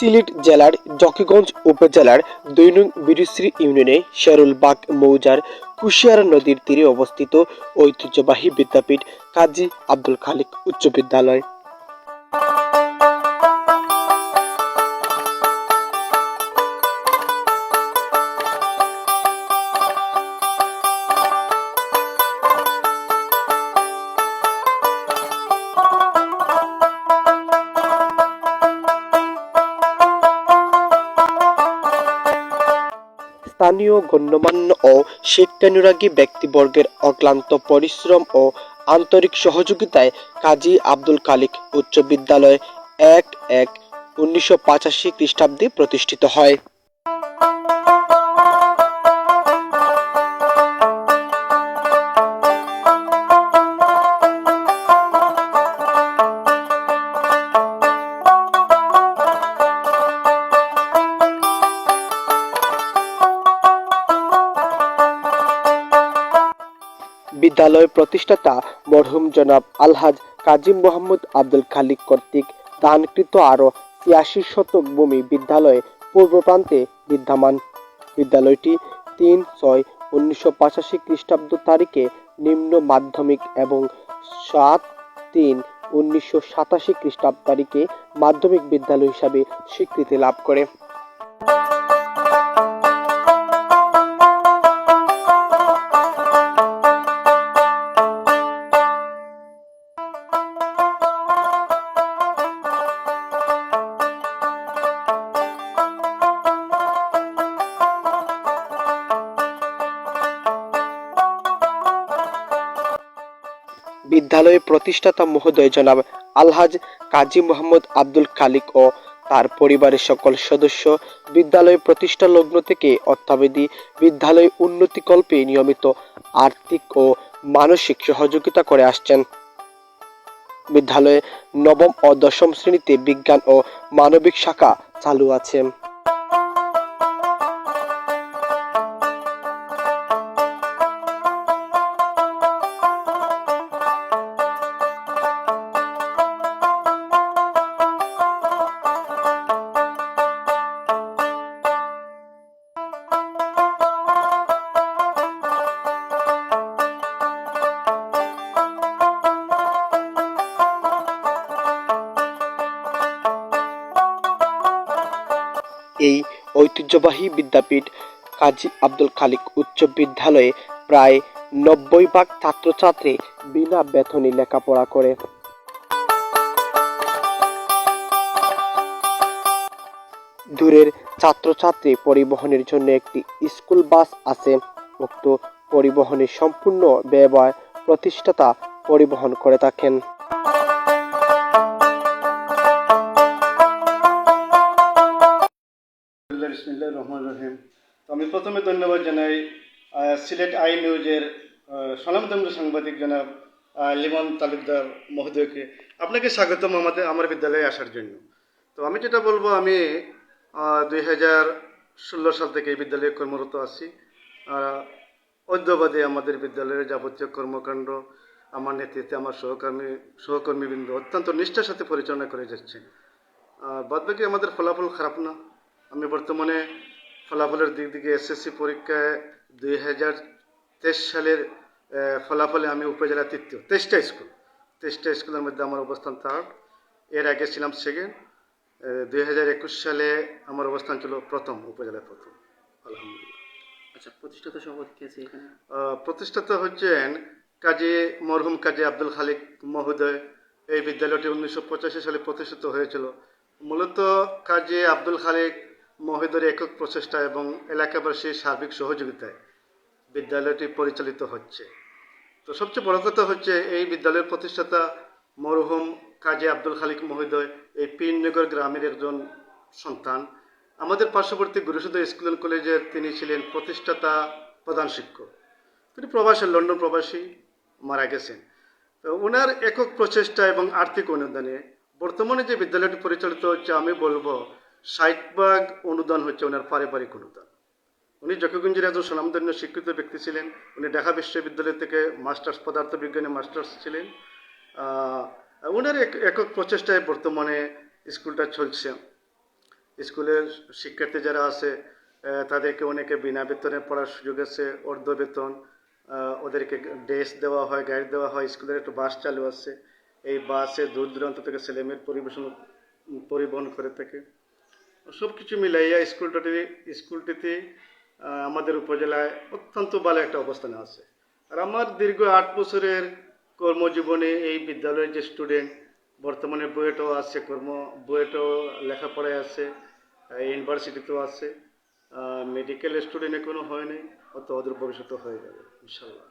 সিলেট জেলার জকিগঞ্জ উপজেলার ২ নং বীরশ্রী ইউনিয়নে শেরুলবাগ মৌজার কুশিয়ারা নদীর তীরে অবস্থিত ঐতিহ্যবাহী বিদ্যাপীঠ কাজী আব্দুল খালেক উচ্চ বিদ্যালয়। স্থানীয় গণ্যমান্য ও শিক্ষানুরাগী ব্যক্তিবর্গের অক্লান্ত পরিশ্রম ও আন্তরিক সহযোগিতায় কাজী আব্দুল খালেক উচ্চ বিদ্যালয় ১-১-১৯৮৫ খ্রিস্টাব্দে প্রতিষ্ঠিত হয়। বিদ্যালয় প্রতিষ্ঠাতা মরহুম জনাব আলহাজ কাজী মোহাম্মদ আব্দুল খালেক কর্তৃক দানকৃত আরও ৮৬ শতক ভূমি বিদ্যালয়ের পূর্ব প্রান্তে বিদ্যমান। বিদ্যালয়টি ৩-৬-১৯৮৫ খ্রিস্টাব্দ তারিখে নিম্ন মাধ্যমিক এবং ৭-৩-১৯৮৭ খ্রিস্টাব্দ তারিখে মাধ্যমিক বিদ্যালয় হিসাবে স্বীকৃতি লাভ করে। বিদ্যালয়ের প্রতিষ্ঠাতা মহোদয় জনাব আলহাজ কাজী মোহাম্মদ আব্দুল খালেক ও তার পরিবারের সকল সদস্য বিদ্যালয় প্রতিষ্ঠা লগ্ন থেকে অদ্যাবধি বিদ্যালয় উন্নতিকল্পে নিয়মিত আর্থিক ও মানসিক সহযোগিতা করে আসছেন। বিদ্যালয়ে নবম ও দশম শ্রেণীতে বিজ্ঞান ও মানবিক শাখা চালু আছে। এই ঐতিহ্যবাহী বিদ্যাপীঠ কাজী আব্দুল খালেক উচ্চ বিদ্যালয়ে প্রায় ৯০% ছাত্রছাত্রী বিনা বেতনে লেখাপড়া করে। দূরের ছাত্রছাত্রী পরিবহনের জন্য একটি স্কুল বাস আছে। উক্ত পরিবহনের সম্পূর্ণ ব্যয় প্রতিষ্ঠাতা পরিবহন করে থাকেন। বিসমিল্লাহির রহমানির রহিম। তো আমি প্রথমে ধন্যবাদ জানাই সিলেট আই নিউজের স্বনামধন্য সাংবাদিক জনাব লিমন তালুকদার মহোদয়কে। আপনাকে স্বাগতম আমার বিদ্যালয়ে আসার জন্য। তো আমি যেটা বলবো, আমি 2016 সাল থেকে এই বিদ্যালয়ে কর্মরত আছি। অদ্যাবধি আমাদের বিদ্যালয়ের যাবতীয় কর্মকাণ্ড আমার নেতৃত্বে আমার সহকর্মীবৃন্দ অত্যন্ত নিষ্ঠার সাথে পরিচালনা করে যাচ্ছে। বাদবাকি আমাদের ফলাফল খারাপ না। আমি বর্তমানে ফলাফলের দিক থেকে এসএসসি পরীক্ষায় 2023 সালের ফলাফলে আমি উপজেলা তৃতীয়। 23টা স্কুলের মধ্যে আমার অবস্থান থার্ড। এর আগে ছিলাম সেকেন্ড। 2021 সালে আমার অবস্থান ছিল প্রথম, উপজেলায় প্রথম, আলহামদুলিল্লাহ। আচ্ছা, প্রতিষ্ঠাতা সভাপতি কে আছে এখানে? প্রতিষ্ঠাতা হচ্ছেন মরহুম কাজী আব্দুল খালেক মহোদয়। এই বিদ্যালয়টি 1985 সালে প্রতিষ্ঠিত হয়েছিল। মূলত কাজী আব্দুল খালেক মহোদয়ের একক প্রচেষ্টা এবং এলাকাবাসীর সার্বিক সহযোগিতায় বিদ্যালয়টি পরিচালিত হচ্ছে। তো সবচেয়ে বড় কথা হচ্ছে, এই বিদ্যালয়ের প্রতিষ্ঠাতা মরহুম কাজী আব্দুল খালেক মহোদয় এই পীরনগর গ্রামের একজন সন্তান। আমাদের পার্শ্ববর্তী গুরুসদয় স্কুল অ্যান্ড কলেজের তিনি ছিলেন প্রতিষ্ঠাতা প্রধান শিক্ষক। তিনি প্রবাসী, লন্ডন প্রবাসী, মারা গেছেন। তো ওনার একক প্রচেষ্টা এবং আর্থিক অনুদানে বর্তমানে যে বিদ্যালয়টি পরিচালিত হচ্ছে, আমি বলবো 60% অনুদান হচ্ছে ওনার পারিবারিক অনুদান। উনি জকিগঞ্জের একজন স্বনামধন্য শিক্ষিত ব্যক্তি ছিলেন। উনি ঢাকা বিশ্ববিদ্যালয় থেকে মাস্টার্স, পদার্থবিজ্ঞানে মাস্টার্স ছিলেন। ওনার একক প্রচেষ্টায় বর্তমানে স্কুলটা চলছে। স্কুলের শিক্ষার্থী যারা আছে তাদেরকে অনেকে বিনা বেতনে পড়ার সুযোগ আছে, অর্ধ বেতন। ওদেরকে ড্রেস দেওয়া হয়, গাইড দেওয়া হয়। স্কুলের একটা বাস চালু আছে, এই বাসে দূর দূরান্ত থেকে ছেলেমেয়ের পরিবহন করে থাকে। সব কিছু মিলাইয়া স্কুলটিতে আমাদের উপজেলায় অত্যন্ত ভালো একটা অবস্থানে আছে। আর আমার দীর্ঘ 8 বছরের কর্মজীবনে এই বিদ্যালয়ের যে স্টুডেন্ট বর্তমানে বুয়েটও আছে, বুয়েটও লেখাপড়ায় আছে, ইউনিভার্সিটিতেও আছে। মেডিকেল স্টুডেন্ট এখনো হয়নি, অত অদূর ভবিষ্যতে হয়ে যাবে ইনশাল্লাহ।